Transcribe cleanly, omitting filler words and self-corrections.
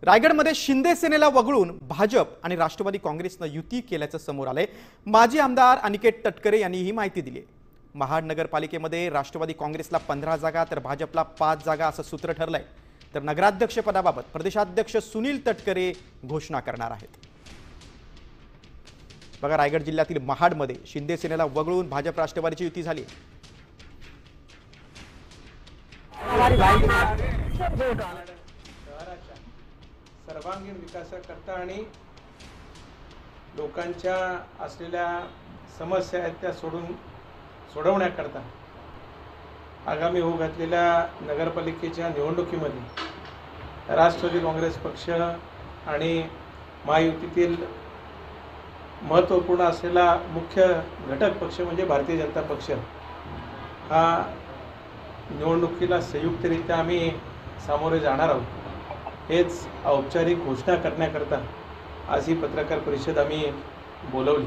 रायगडमध्ये शिंदे सेनेला वगळून भाजप आणि राष्ट्रवादी काँग्रेसनं युती केल्याचं समोर आलंय। माजी आमदार अनिकेत तटकरे यांनी ही माहिती दिली। महाड नगरपालिकेमध्ये राष्ट्रवादी काँग्रेसला 15 जागा तर भाजपला 5 जागा असं सूत्र ठरलंय। तर नगराध्यक्ष पदाबाबत प्रदेशाध्यक्ष सुनील तटकरे घोषणा करणार आहेत। बघा, रायगड जिल्ह्यातील महाडमध्ये शिंदे सेनेला वगळून भाजप राष्ट्रवादीची युती झाली। सर्वांगीण विकासाकरता आणि लोकांच्या असलेल्या समस्या आहेत त्या सोडवण्याकरता आगामी होऊ घातलेल्या नगरपालिकेच्या निवडणुकीमध्ये राष्ट्रवादी काँग्रेस पक्ष आणि महायुतीतील महत्त्वपूर्ण असलेला मुख्य घटक पक्ष म्हणजे भारतीय जनता पक्ष हा निवडणुकीला संयुक्तरित्या आम्ही सामोरे जाणार आहोत। हेच औपचारिक घोषणा करण्याकरता आज ही पत्रकार परिषद आम्ही बोलवली।